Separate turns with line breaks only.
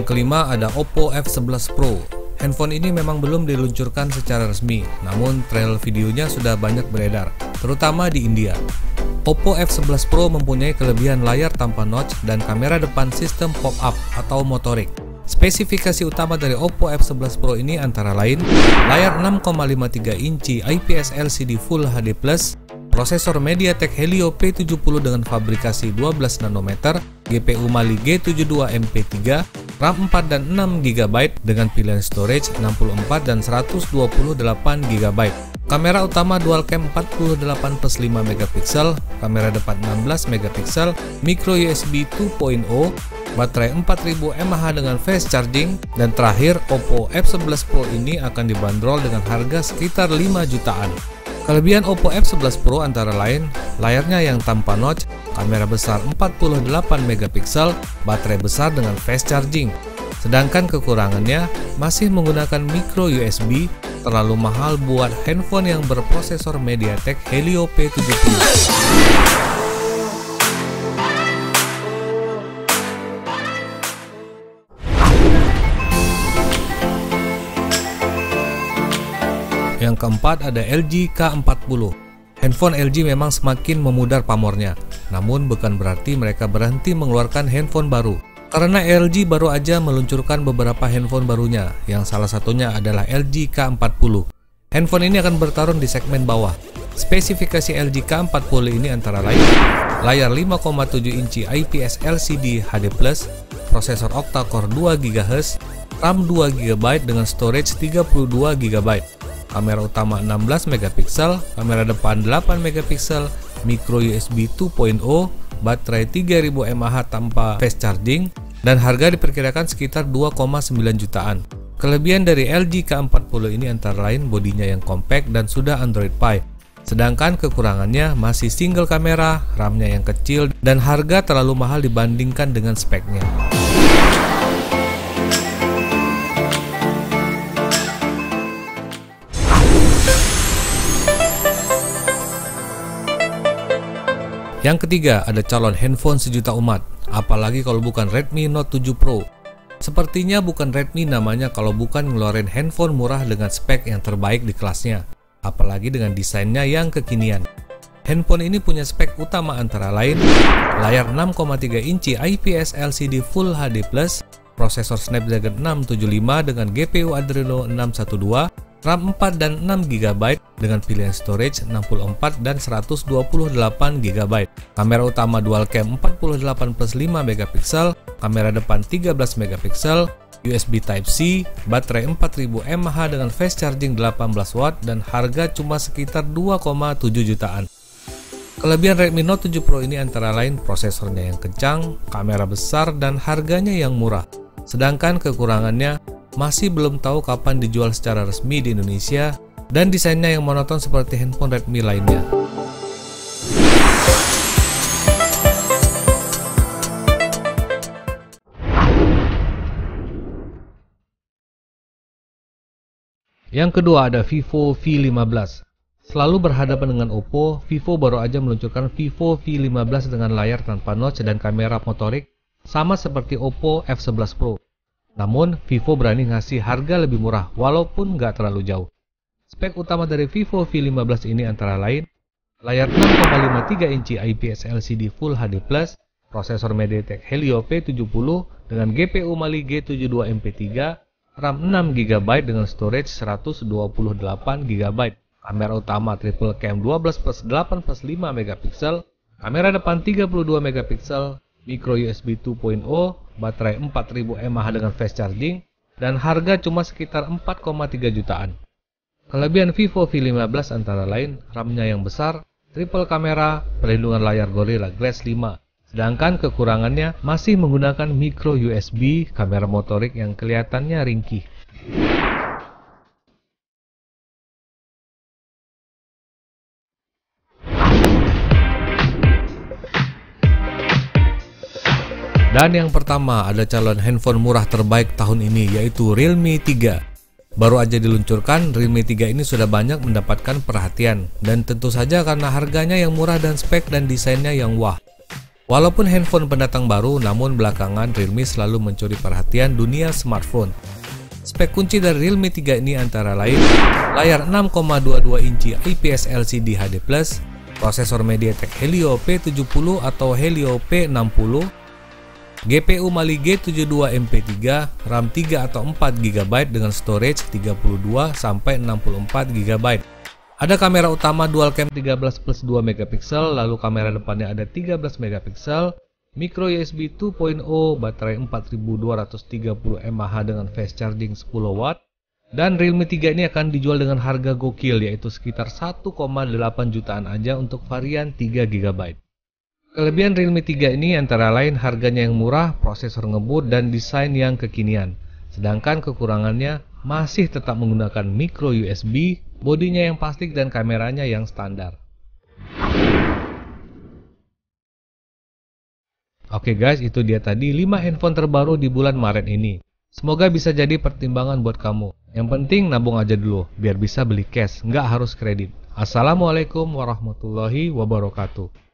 Yang kelima ada Oppo F11 Pro. Handphone ini memang belum diluncurkan secara resmi, namun trail videonya sudah banyak beredar, terutama di India. Oppo F11 Pro mempunyai kelebihan layar tanpa notch dan kamera depan sistem pop-up atau motorik. Spesifikasi utama dari Oppo F11 Pro ini antara lain layar 6,53 inci IPS LCD Full HD+, prosesor MediaTek Helio P70 dengan fabrikasi 12 nanometer, GPU Mali G72 MP3, RAM 4 dan 6 GB dengan pilihan storage 64 dan 128 GB. Kamera utama dual cam 48+5 megapiksel, kamera depan 16 megapiksel, micro USB 2.0, baterai 4000 mAh dengan fast charging, dan terakhir Oppo F11 Pro ini akan dibanderol dengan harga sekitar 5 jutaan. Kelebihan Oppo F11 Pro antara lain layarnya yang tanpa notch, kamera besar 48 megapiksel, baterai besar dengan fast charging. Sedangkan kekurangannya masih menggunakan micro USB, terlalu mahal buat handphone yang berprosesor MediaTek Helio P70. Yang keempat ada LG K40. Handphone LG memang semakin memudar pamornya, namun bukan berarti mereka berhenti mengeluarkan handphone baru. Karena LG baru aja meluncurkan beberapa handphone barunya, yang salah satunya adalah LG K40. Handphone ini akan bertarung di segmen bawah. Spesifikasi LG K40 ini antara lain layar 5,7 inci IPS LCD HD+, prosesor octa-core 2 GHz, RAM 2 GB dengan storage 32 GB. Kamera utama 16 megapiksel, kamera depan 8 megapiksel, micro USB 2.0, baterai 3000 mAh tanpa fast charging, dan harga diperkirakan sekitar 2,9 jutaan. Kelebihan dari LG K40 ini antara lain bodinya yang compact dan sudah Android Pie. Sedangkan kekurangannya masih single kamera, RAM-nya yang kecil, dan harga terlalu mahal dibandingkan dengan speknya. Yang ketiga ada calon handphone sejuta umat, apalagi kalau bukan Redmi Note 7 Pro. Sepertinya bukan Redmi namanya kalau bukan ngeluarin handphone murah dengan spek yang terbaik di kelasnya, apalagi dengan desainnya yang kekinian. Handphone ini punya spek utama antara lain layar 6,3 inci IPS LCD Full HD+, prosesor Snapdragon 675 dengan GPU Adreno 612, RAM 4 dan 6 GB dengan pilihan storage 64 dan 128 GB. Kamera utama dual cam 48+5 megapiksel, kamera depan 13 megapiksel, USB Type-C, baterai 4000 mAh dengan fast charging 18 watt, dan harga cuma sekitar 2,7 jutaan. Kelebihan Redmi Note 7 Pro ini antara lain prosesornya yang kencang, kamera besar, dan harganya yang murah. Sedangkan kekurangannya masih belum tahu kapan dijual secara resmi di Indonesia, dan desainnya yang monoton seperti handphone Redmi lainnya. Yang kedua ada Vivo V15. Selalu berhadapan dengan Oppo, Vivo baru aja meluncurkan Vivo V15 dengan layar tanpa notch dan kamera motorik sama seperti Oppo F11 Pro. Namun, Vivo berani ngasih harga lebih murah walaupun nggak terlalu jauh. Spek utama dari Vivo V15 ini antara lain layar 6,53 inci IPS LCD Full HD+, prosesor MediaTek Helio P70 dengan GPU Mali G72 MP3, RAM 6 GB dengan storage 128 GB, kamera utama triple cam 12+8+5 megapiksel, kamera depan 32 megapiksel, micro USB 2.0, baterai 4000 mAh dengan fast charging, dan harga cuma sekitar 4,3 jutaan. Kelebihan Vivo V15 antara lain RAM-nya yang besar, triple kamera, perlindungan layar Gorilla Glass 5. Sedangkan kekurangannya masih menggunakan micro USB, kamera motorik yang kelihatannya ringkih. Dan yang pertama ada calon handphone murah terbaik tahun ini, yaitu Realme 3. Baru aja diluncurkan, Realme 3 ini sudah banyak mendapatkan perhatian, dan tentu saja karena harganya yang murah dan spek dan desainnya yang wah. Walaupun handphone pendatang baru, namun belakangan Realme selalu mencuri perhatian dunia smartphone. Spek kunci dari Realme 3 ini antara lain layar 6,22 inci IPS LCD HD+, prosesor MediaTek Helio P70 atau Helio P60, GPU Mali G72 MP3, RAM 3 atau 4 GB dengan storage 32 sampai 64 GB. Ada kamera utama dual cam 13+2 megapiksel, lalu kamera depannya ada 13 megapiksel, micro USB 2.0, baterai 4230 mAh dengan fast charging 10 watt, dan Realme 3 ini akan dijual dengan harga gokil, yaitu sekitar 1,8 jutaan aja untuk varian 3 GB. Kelebihan Realme 3 ini antara lain harganya yang murah, prosesor ngebut, dan desain yang kekinian. Sedangkan kekurangannya masih tetap menggunakan micro USB, bodinya yang plastik dan kameranya yang standar. Oke guys, itu dia tadi 5 handphone terbaru di bulan Maret ini. Semoga bisa jadi pertimbangan buat kamu. Yang penting nabung aja dulu, biar bisa beli cash, nggak harus kredit. Assalamualaikum warahmatullahi wabarakatuh.